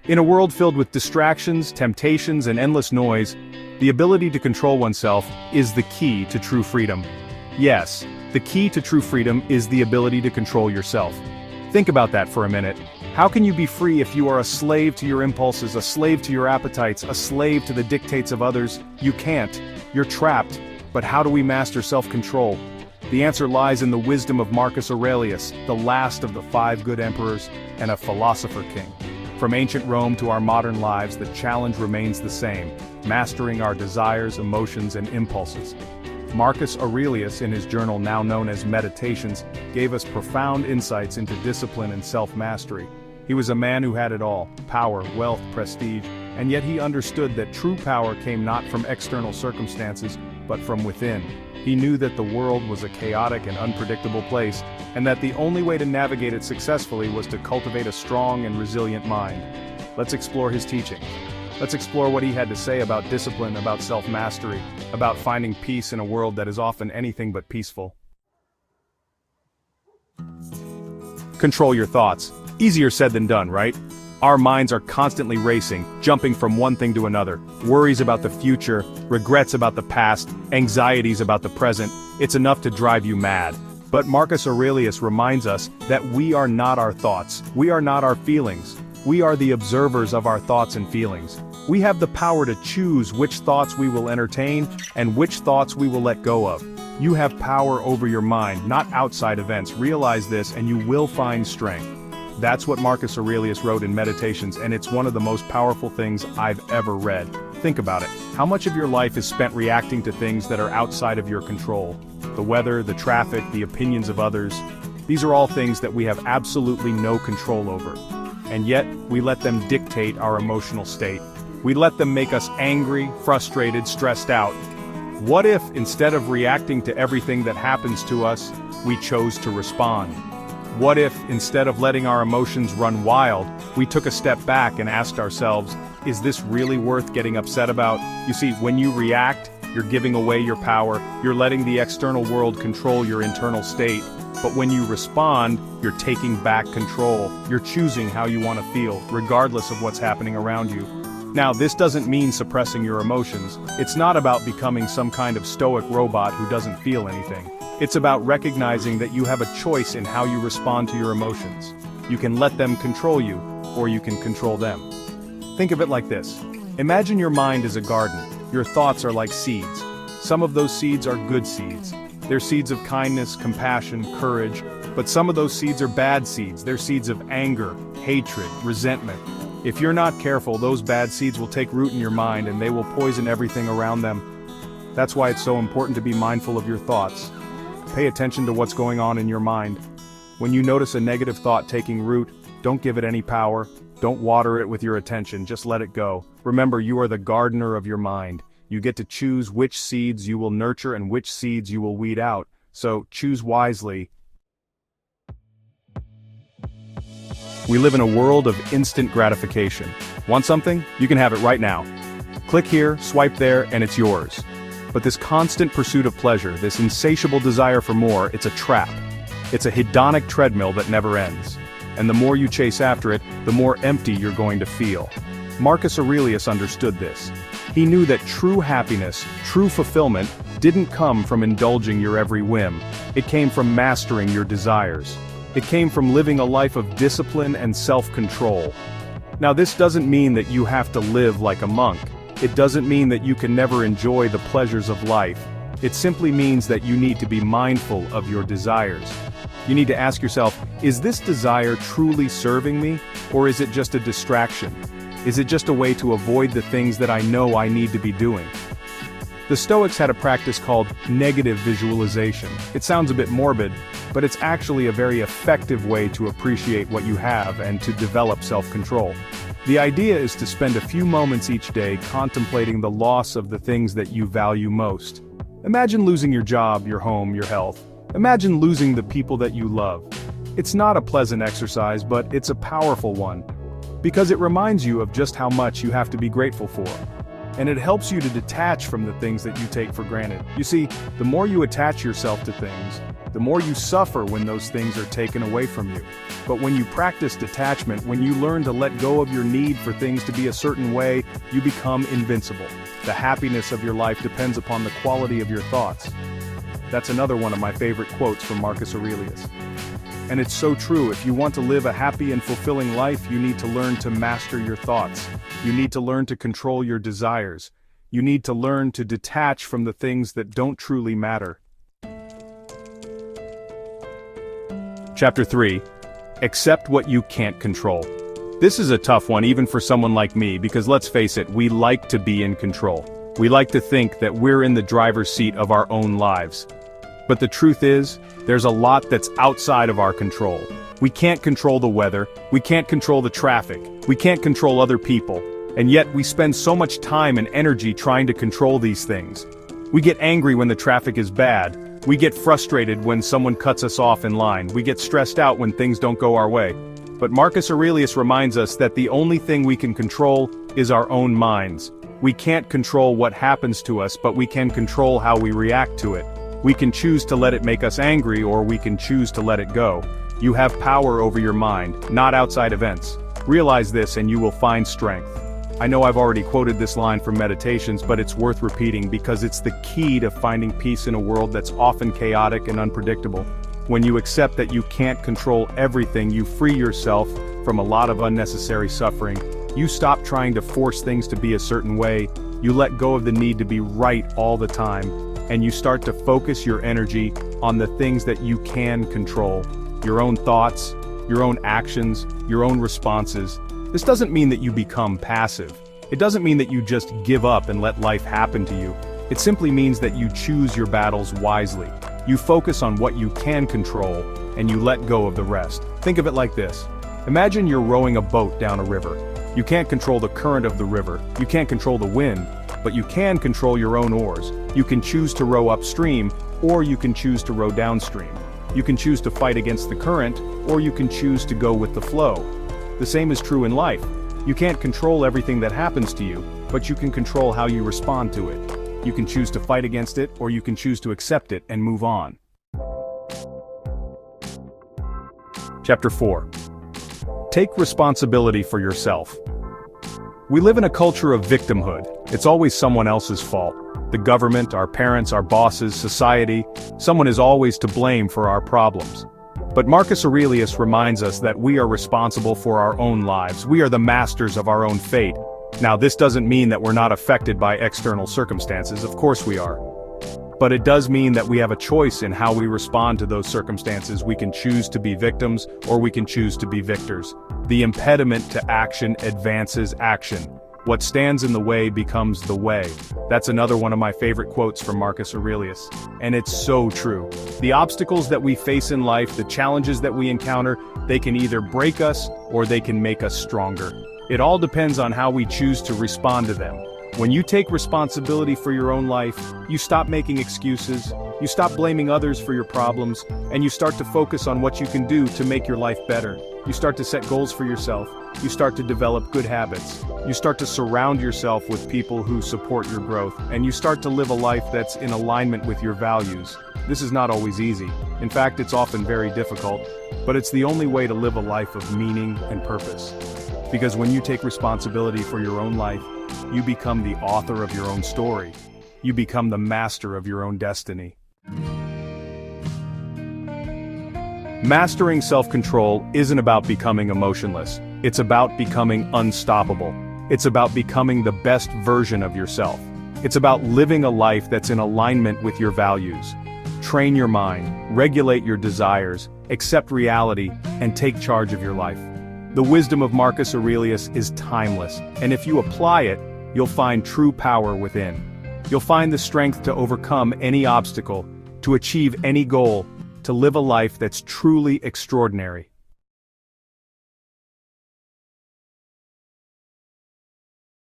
In a world filled with distractions, temptations, and endless noise, the ability to control oneself is the key to true freedom. Yes, the key to true freedom is the ability to control yourself. Think about that for a minute. How can you be free if you are a slave to your impulses, a slave to your appetites, a slave to the dictates of others? You can't. You're trapped. But how do we master self-control? The answer lies in the wisdom of Marcus Aurelius, the last of the 5 good emperors and a philosopher king. From ancient Rome to our modern lives, the challenge remains the same: mastering our desires, emotions, and impulses. Marcus Aurelius, in his journal now known as Meditations, gave us profound insights into discipline and self-mastery. He was a man who had it all: power, wealth, prestige, and yet he understood that true power came not from external circumstances, but from within. He knew that the world was a chaotic and unpredictable place, and that the only way to navigate it successfully was to cultivate a strong and resilient mind. Let's explore his teachings. Let's explore what he had to say about discipline, about self-mastery, about finding peace in a world that is often anything but peaceful. Control your thoughts. Easier said than done, right? Our minds are constantly racing, jumping from one thing to another. Worries about the future, regrets about the past, anxieties about the present. It's enough to drive you mad. But Marcus Aurelius reminds us that we are not our thoughts. We are not our feelings. We are the observers of our thoughts and feelings. We have the power to choose which thoughts we will entertain and which thoughts we will let go of. You have power over your mind, not outside events. Realize this and you will find strength. That's what Marcus Aurelius wrote in Meditations, and it's one of the most powerful things I've ever read. Think about it. How much of your life is spent reacting to things that are outside of your control? The weather, the traffic, the opinions of others. These are all things that we have absolutely no control over. And yet, we let them dictate our emotional state. We let them make us angry, frustrated, stressed out. What if, instead of reacting to everything that happens to us, we chose to respond? What if, instead of letting our emotions run wild, we took a step back and asked ourselves, is this really worth getting upset about? You see, when you react, you're giving away your power, you're letting the external world control your internal state. But when you respond, you're taking back control. You're choosing how you want to feel, regardless of what's happening around you. Now, this doesn't mean suppressing your emotions. It's not about becoming some kind of stoic robot who doesn't feel anything. It's about recognizing that you have a choice in how you respond to your emotions. You can let them control you, or you can control them. Think of it like this. Imagine your mind is a garden. Your thoughts are like seeds. Some of those seeds are good seeds. They're seeds of kindness, compassion, courage, but some of those seeds are bad seeds. They're seeds of anger, hatred, resentment. If you're not careful, those bad seeds will take root in your mind and they will poison everything around them. That's why it's so important to be mindful of your thoughts. Pay attention to what's going on in your mind. When you notice a negative thought taking root, don't give it any power. Don't water it with your attention, just let it go. Remember, you are the gardener of your mind. You get to choose which seeds you will nurture and which seeds you will weed out. So, choose wisely. We live in a world of instant gratification. Want something? You can have it right now. Click here, swipe there, and it's yours. But this constant pursuit of pleasure, this insatiable desire for more, it's a trap. It's a hedonic treadmill that never ends. And the more you chase after it, the more empty you're going to feel. Marcus Aurelius understood this. He knew that true happiness, true fulfillment, didn't come from indulging your every whim. It came from mastering your desires. It came from living a life of discipline and self-control. Now, this doesn't mean that you have to live like a monk. It doesn't mean that you can never enjoy the pleasures of life. It simply means that you need to be mindful of your desires. You need to ask yourself, is this desire truly serving me, or is it just a distraction? Is it just a way to avoid the things that I know I need to be doing? The Stoics had a practice called negative visualization. It sounds a bit morbid, but it's actually a very effective way to appreciate what you have and to develop self-control. The idea is to spend a few moments each day contemplating the loss of the things that you value most. Imagine losing your job, your home, your health. Imagine losing the people that you love. It's not a pleasant exercise, but it's a powerful one, because it reminds you of just how much you have to be grateful for. And it helps you to detach from the things that you take for granted. You see, the more you attach yourself to things, the more you suffer when those things are taken away from you. But when you practice detachment, when you learn to let go of your need for things to be a certain way, you become invincible. The happiness of your life depends upon the quality of your thoughts. That's another one of my favorite quotes from Marcus Aurelius. And it's so true. If you want to live a happy and fulfilling life, you need to learn to master your thoughts. You need to learn to control your desires. You need to learn to detach from the things that don't truly matter. Chapter 3. Accept what you can't control. This is a tough one even for someone like me because let's face it, we like to be in control. We like to think that we're in the driver's seat of our own lives. But the truth is, there's a lot that's outside of our control. We can't control the weather, we can't control the traffic, we can't control other people, and yet we spend so much time and energy trying to control these things. We get angry when the traffic is bad, we get frustrated when someone cuts us off in line, we get stressed out when things don't go our way. But Marcus Aurelius reminds us that the only thing we can control is our own minds. We can't control what happens to us, but we can control how we react to it. We can choose to let it make us angry, or we can choose to let it go. You have power over your mind, not outside events. Realize this and you will find strength. I know I've already quoted this line from Meditations, but it's worth repeating because it's the key to finding peace in a world that's often chaotic and unpredictable. When you accept that you can't control everything, you free yourself from a lot of unnecessary suffering. You stop trying to force things to be a certain way. You let go of the need to be right all the time. And you start to focus your energy on the things that you can control. Your own thoughts, your own actions, your own responses. This doesn't mean that you become passive. It doesn't mean that you just give up and let life happen to you. It simply means that you choose your battles wisely. You focus on what you can control, and you let go of the rest. Think of it like this. Imagine you're rowing a boat down a river. You can't control the current of the river, you can't control the wind, but you can control your own oars. You can choose to row upstream, or you can choose to row downstream. You can choose to fight against the current, or you can choose to go with the flow. The same is true in life. You can't control everything that happens to you, but you can control how you respond to it. You can choose to fight against it, or you can choose to accept it and move on. Chapter 4. Take responsibility for yourself. We live in a culture of victimhood. It's always someone else's fault. The government, our parents, our bosses, society, someone is always to blame for our problems. But Marcus Aurelius reminds us that we are responsible for our own lives. We are the masters of our own fate. Now, this doesn't mean that we're not affected by external circumstances, of course we are. But it does mean that we have a choice in how we respond to those circumstances. We can choose to be victims, or we can choose to be victors. The impediment to action advances action. What stands in the way becomes the way. That's another one of my favorite quotes from Marcus Aurelius. And it's so true. The obstacles that we face in life, the challenges that we encounter, they can either break us or they can make us stronger. It all depends on how we choose to respond to them. When you take responsibility for your own life, you stop making excuses, you stop blaming others for your problems, and you start to focus on what you can do to make your life better. You start to set goals for yourself, you start to develop good habits, you start to surround yourself with people who support your growth, and you start to live a life that's in alignment with your values. This is not always easy. In fact, it's often very difficult, but it's the only way to live a life of meaning and purpose. Because when you take responsibility for your own life, you become the author of your own story. You become the master of your own destiny. Mastering self-control isn't about becoming emotionless. It's about becoming unstoppable. It's about becoming the best version of yourself. It's about living a life that's in alignment with your values. Train your mind, regulate your desires, accept reality, and take charge of your life. The wisdom of Marcus Aurelius is timeless, and if you apply it, you'll find true power within. You'll find the strength to overcome any obstacle, to achieve any goal, to live a life that's truly extraordinary.